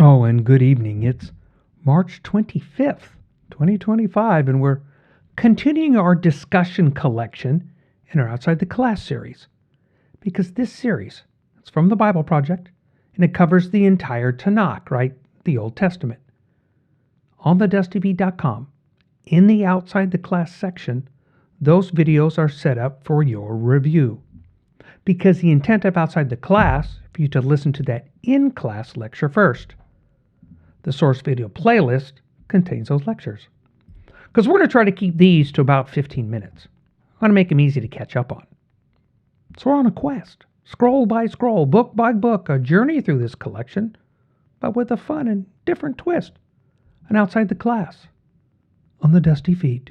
Oh, and good evening. It's March 25th, 2025, and we're continuing our discussion collection in our Outside the Class series. Because this series, it's from the Bible Project, and it covers the entire TaNaK, right? The Old Testament. On TheDustyFeet.com, in the Outside the Class section, those videos are set up for your review. Because the intent of Outside the Class is for you to listen to that in-class lecture first. The source video playlist contains those lectures. Because we're going to try to keep these to about 15 minutes. I want to make them easy to catch up on. So we're on a quest, scroll by scroll, book by book, a journey through this collection, but with a fun and different twist. And Outside the Class, on the Dusty Feet.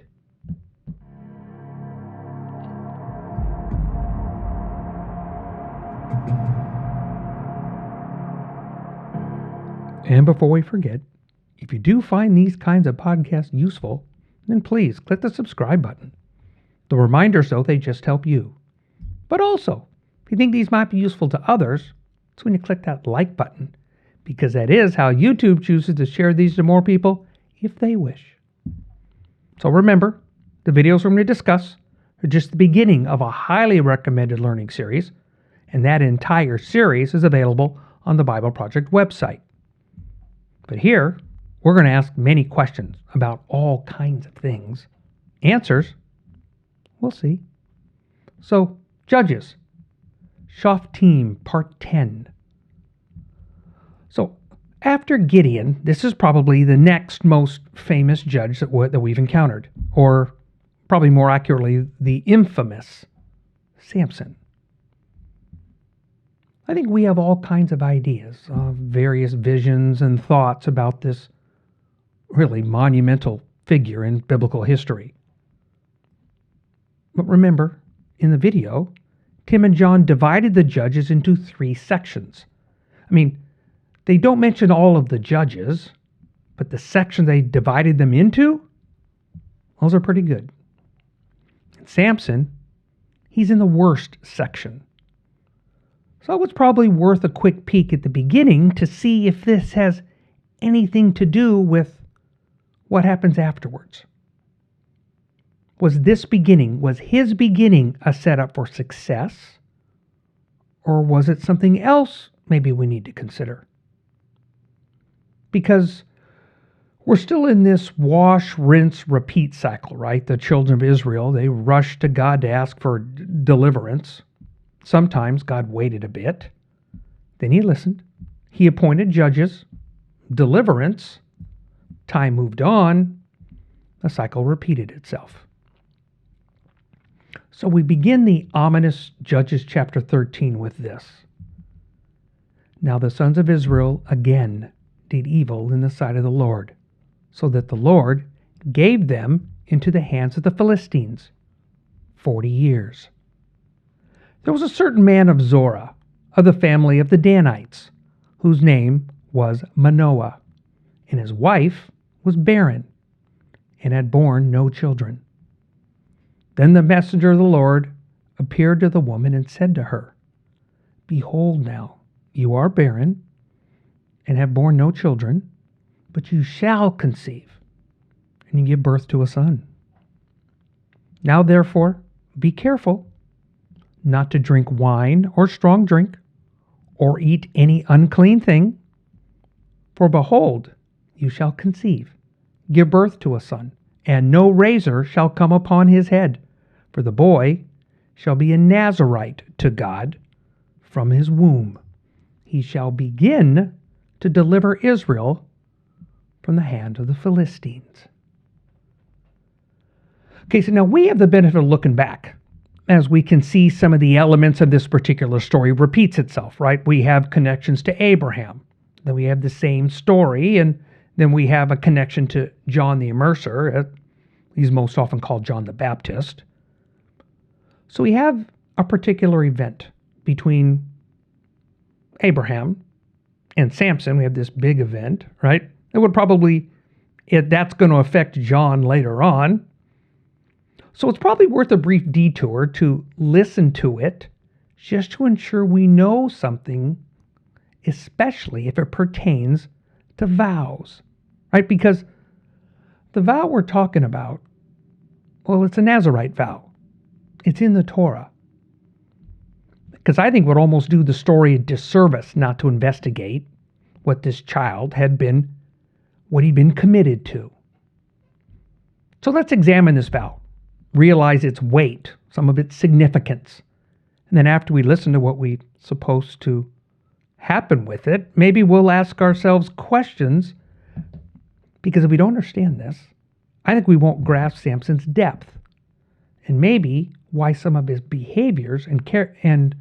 And before we forget, if you do find these kinds of podcasts useful, then please click the subscribe button. The reminders, though, they just help you. But also, if you think these might be useful to others, it's when you click that like button, because that is how YouTube chooses to share these to more people if they wish. So remember, the videos we're going to discuss are just the beginning of a highly recommended learning series, and that entire series is available on the Bible Project website. But here, we're going to ask many questions about all kinds of things. Answers, we'll see. So, Judges, Shoftim, Part 10. So, after Gideon, this is probably the next most famous judge that we've encountered. Or, probably more accurately, the infamous Samson. I think we have all kinds of ideas, various visions and thoughts about this really monumental figure in biblical history. But remember, in the video, Tim and John divided the judges into 3 sections. I mean, they don't mention all of the judges, but the section they divided them into, those are pretty good. And Samson, he's in the worst section. So it's probably worth a quick peek at the beginning to see if this has anything to do with what happens afterwards. Was his beginning a setup for success? Or was it something else maybe we need to consider? Because we're still in this wash, rinse, repeat cycle, right? The children of Israel, they rushed to God to ask for deliverance. Sometimes God waited a bit. Then he listened. He appointed judges. Deliverance. Time moved on. The cycle repeated itself. So we begin the ominous Judges chapter 13 with this. Now the sons of Israel again did evil in the sight of the Lord, so that the Lord gave them into the hands of the Philistines 40 years. There was a certain man of Zorah, of the family of the Danites, whose name was Manoah, and his wife was barren, and had borne no children. Then the messenger of the Lord appeared to the woman and said to her, Behold now, you are barren, and have borne no children, but you shall conceive, and give birth to a son. Now therefore, be careful, not to drink wine or strong drink, or eat any unclean thing. For behold, you shall conceive, give birth to a son, and no razor shall come upon his head, for the boy shall be a Nazarite to God from his womb. He shall begin to deliver Israel from the hand of the Philistines. Okay, so now we have the benefit of looking back, as we can see some of the elements of this particular story repeats itself, right? We have connections to Abraham. Then we have the same story, and then we have a connection to John the Immerser. He's most often called John the Baptist. So we have a particular event between Abraham and Samson. We have this big event, right? That's going to affect John later on. So it's probably worth a brief detour to listen to it, just to ensure we know something, especially if it pertains to vows, right? Because the vow we're talking about, well, it's a Nazirite vow. It's in the Torah. Because I think it would almost do the story a disservice not to investigate what this child had been, what he'd been committed to. So let's examine this vow, realize its weight, some of its significance. And then after we listen to what we're supposed to happen with it, maybe we'll ask ourselves questions, because if we don't understand this, I think we won't grasp Samson's depth, and maybe why some of his behaviors and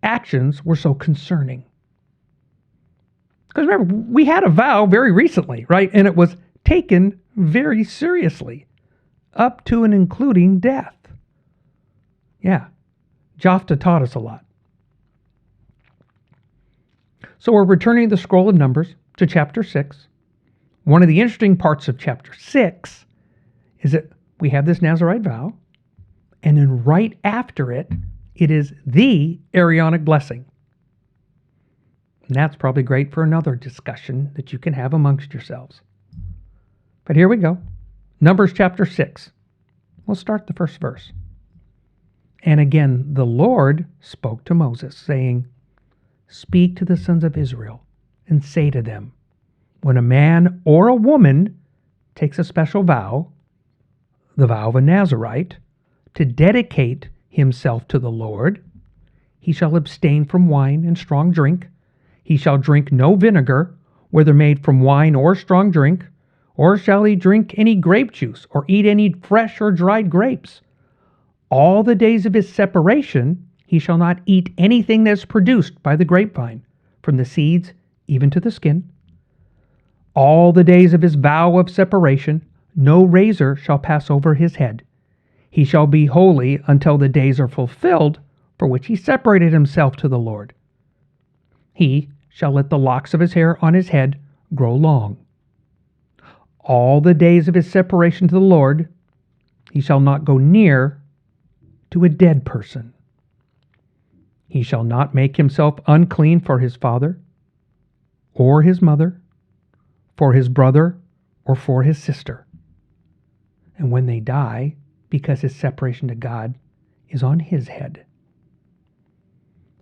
actions were so concerning. Because remember, we had a vow very recently, right? And it was taken very seriously, up to and including death. Yeah, Jephthah taught us a lot. So we're returning the scroll of Numbers to chapter 6. One of the interesting parts of chapter 6 is that we have this Nazirite vow, and then right after it, it is the Aaronic blessing. And that's probably great for another discussion that you can have amongst yourselves. But here we go. Numbers chapter 6. We'll start the first verse. And again, the Lord spoke to Moses, saying, "Speak to the sons of Israel, and say to them, when a man or a woman takes a special vow, the vow of a Nazirite, to dedicate himself to the Lord, he shall abstain from wine and strong drink. He shall drink no vinegar, whether made from wine or strong drink, or shall he drink any grape juice, or eat any fresh or dried grapes. All the days of his separation he shall not eat anything that is produced by the grapevine, from the seeds even to the skin. All the days of his vow of separation no razor shall pass over his head. He shall be holy until the days are fulfilled for which he separated himself to the Lord. He shall let the locks of his hair on his head grow long. All the days of his separation to the Lord he shall not go near to a dead person. He shall not make himself unclean for his father, or his mother, for his brother, or for his sister. And when they die, because his separation to God is on his head.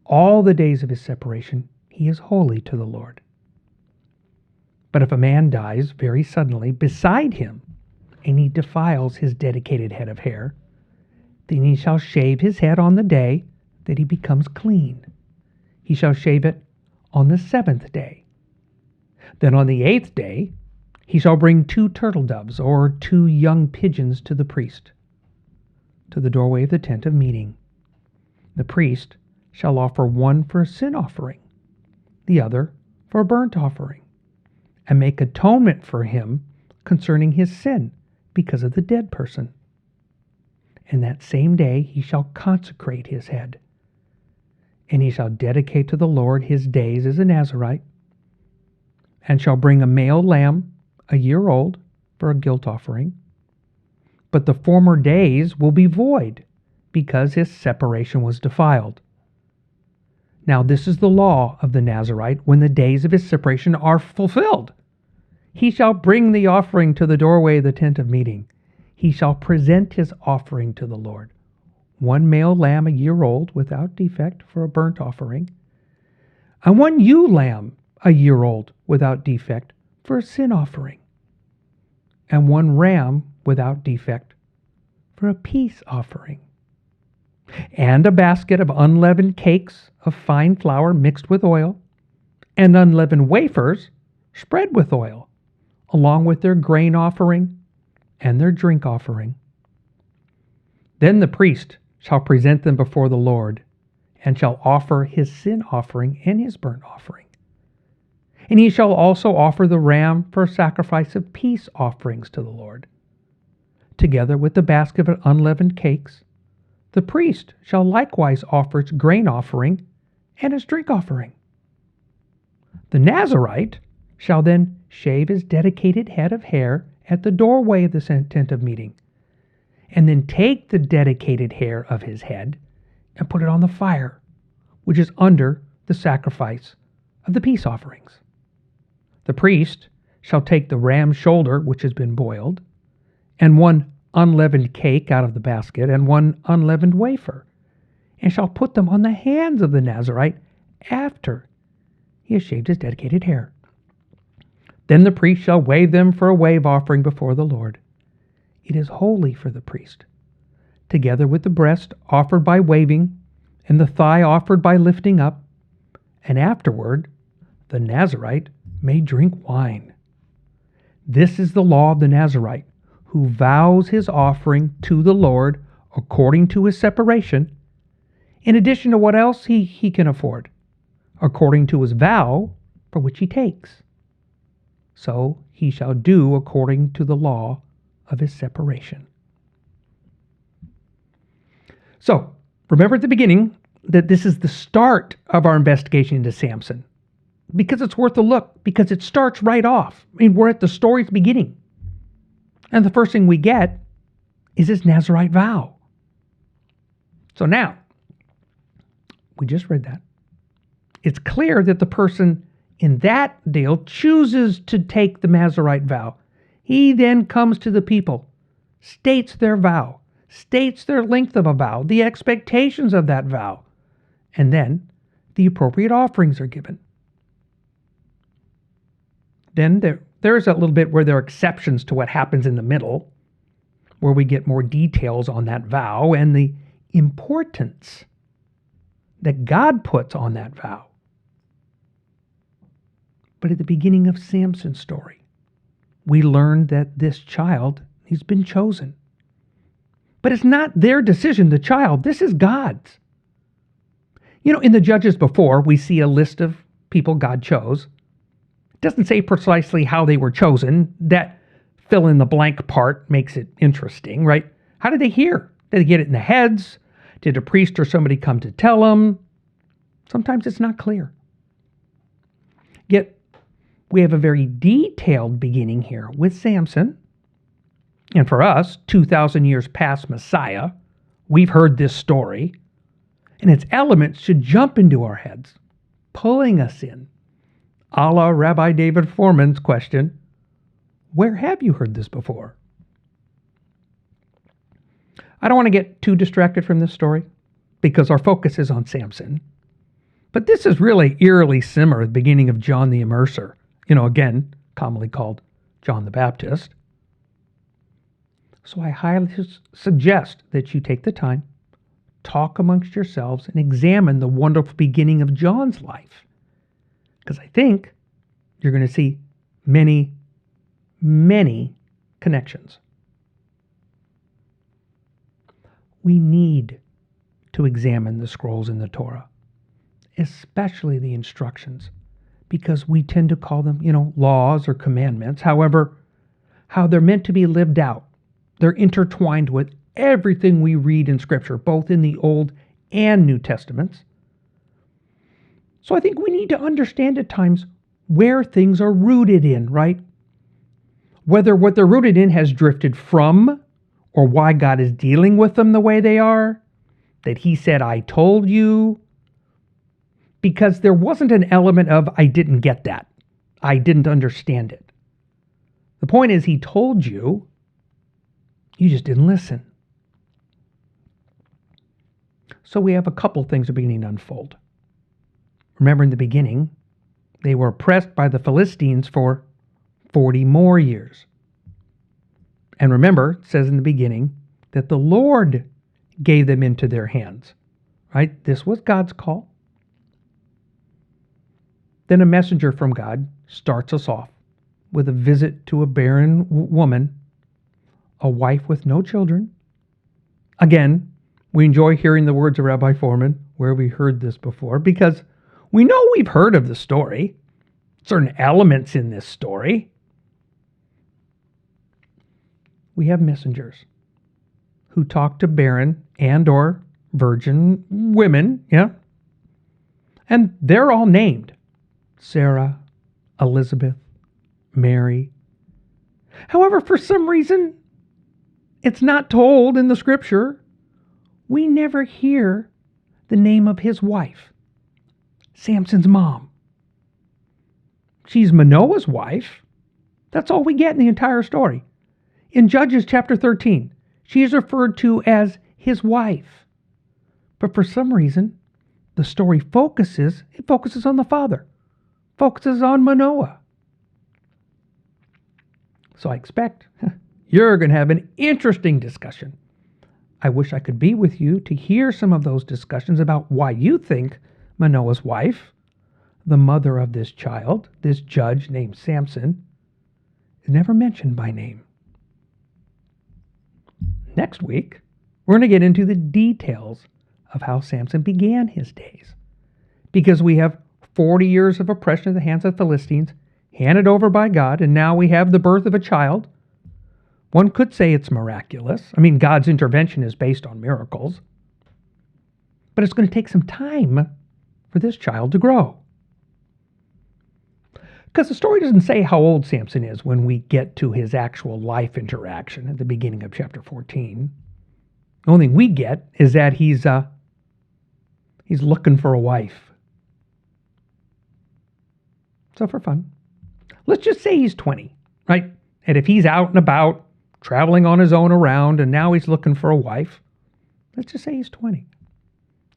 All the days of his separation he is holy to the Lord. But if a man dies very suddenly beside him, and he defiles his dedicated head of hair, then he shall shave his head on the day that he becomes clean. He shall shave it on the 7th day. Then on the 8th day he shall bring 2 turtle doves or 2 young pigeons to the priest, to the doorway of the tent of meeting. The priest shall offer one for a sin offering, the other for a burnt offering, and make atonement for him concerning his sin because of the dead person. And that same day he shall consecrate his head, and he shall dedicate to the Lord his days as a Nazirite, and shall bring a male lamb a year old for a guilt offering. But the former days will be void, because his separation was defiled. Now this is the law of the Nazirite when the days of his separation are fulfilled. He shall bring the offering to the doorway of the tent of meeting. He shall present his offering to the Lord, 1 male lamb a year old without defect for a burnt offering, and 1 ewe lamb a year old without defect for a sin offering, and 1 ram without defect for a peace offering, and a basket of unleavened cakes of fine flour mixed with oil, and unleavened wafers spread with oil, along with their grain offering and their drink offering. Then the priest shall present them before the Lord, and shall offer his sin offering and his burnt offering. And he shall also offer the ram for a sacrifice of peace offerings to the Lord. Together with the basket of unleavened cakes, the priest shall likewise offer its grain offering and its drink offering. The Nazirite shall then shave his dedicated head of hair at the doorway of the tent of meeting, and then take the dedicated hair of his head and put it on the fire, which is under the sacrifice of the peace offerings. The priest shall take the ram's shoulder, which has been boiled, and one unleavened cake out of the basket, and one unleavened wafer, and shall put them on the hands of the Nazarite after he has shaved his dedicated hair. Then the priest shall wave them for a wave offering before the Lord. It is holy for the priest, together with the breast offered by waving, and the thigh offered by lifting up, and afterward the Nazarite may drink wine. This is the law of the Nazarite, who vows his offering to the Lord according to his separation, in addition to what else he can afford, according to his vow for which he takes. So he shall do according to the law of his separation. So, remember at the beginning that this is the start of our investigation into Samson. Because it's worth a look, because it starts right off. I mean, we're at the story's beginning. And the first thing we get is his Nazarite vow. So now, we just read that. It's clear that the person in that deal chooses to take the Nazarite vow. He then comes to the people, states their vow, states their length of a vow, the expectations of that vow, and then the appropriate offerings are given. Then there's a little bit where there are exceptions to what happens in the middle, where we get more details on that vow and the importance that God puts on that vow. But at the beginning of Samson's story, we learned that this child, he's been chosen. But it's not their decision, the child. This is God's. In the Judges before, we see a list of people God chose. It doesn't say precisely how they were chosen. That fill in the blank part makes it interesting, right? How did they hear? Did they get it in the heads? Did a priest or somebody come to tell them? Sometimes it's not clear. Yet, we have a very detailed beginning here with Samson. And for us, 2,000 years past Messiah, we've heard this story, and its elements should jump into our heads, pulling us in. A la Rabbi David Foreman's question, where have you heard this before? I don't want to get too distracted from this story, because our focus is on Samson. But this is really eerily similar to the beginning of John the Immerser, again, commonly called John the Baptist. So I highly suggest that you take the time, talk amongst yourselves, and examine the wonderful beginning of John's life. Because I think you're going to see many, many connections. We need to examine the scrolls in the Torah, especially the instructions, because we tend to call them, laws or commandments. However, how they're meant to be lived out. They're intertwined with everything we read in Scripture, both in the Old and New Testaments. So I think we need to understand at times where things are rooted in, right? Whether what they're rooted in has drifted from, or why God is dealing with them the way they are, that He said, I told you. Because there wasn't an element of, I didn't get that. I didn't understand it. The point is, He told you, you just didn't listen. So we have a couple things that are beginning to unfold. Remember in the beginning, they were oppressed by the Philistines for 40 more years. And remember, it says in the beginning that the Lord gave them into their hands. Right? This was God's call. Then a messenger from God starts us off with a visit to a barren woman, a wife with no children. Again, we enjoy hearing the words of Rabbi Foreman, where we heard this before, because we know we've heard of the story, certain elements in this story. We have messengers who talk to barren and or virgin women, and they're all named. Sarah, Elizabeth, Mary. However, for some reason, it's not told in the Scripture. We never hear the name of his wife, Samson's mom. She's Manoah's wife, That's all we get in the entire story. In Judges chapter 13, she is referred to as his wife. But for some reason, the story focuses on the father, focuses on Manoah. So I expect you're going to have an interesting discussion. I wish I could be with you to hear some of those discussions about why you think Manoah's wife, the mother of this child, this judge named Samson, is never mentioned by name. Next week, we're going to get into the details of how Samson began his days. Because we have 40 years of oppression at the hands of the Philistines, handed over by God, and now we have the birth of a child. One could say it's miraculous. I mean, God's intervention is based on miracles. But it's going to take some time for this child to grow. Because the story doesn't say how old Samson is when we get to his actual life interaction at the beginning of chapter 14. The only thing we get is that he's looking for a wife. So for fun, let's just say he's 20, right? And if he's out and about, traveling on his own around, and now he's looking for a wife, let's just say he's 20.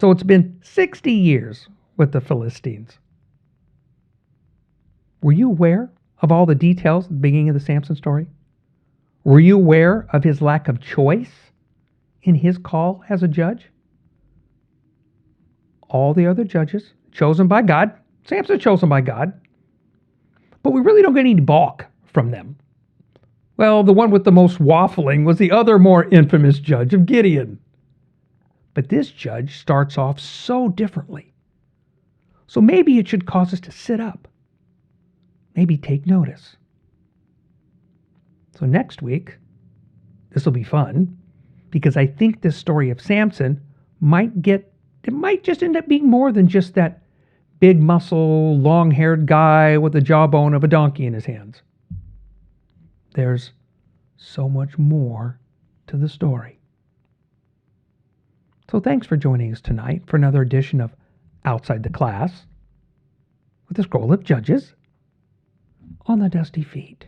So it's been 60 years with the Philistines. Were you aware of all the details at the beginning of the Samson story? Were you aware of his lack of choice in his call as a judge? All the other judges chosen by God, Samson chosen by God, but we really don't get any balk from them. Well, the one with the most waffling was the other more infamous judge of Gideon. But this judge starts off so differently. So maybe it should cause us to sit up. Maybe take notice. So next week, this will be fun, because I think this story of Samson might just end up being more than just that big muscle, long-haired guy with the jawbone of a donkey in his hands. There's so much more to the story. So thanks for joining us tonight for another edition of Outside the Class with the Scroll of Judges on the Dusty Feet.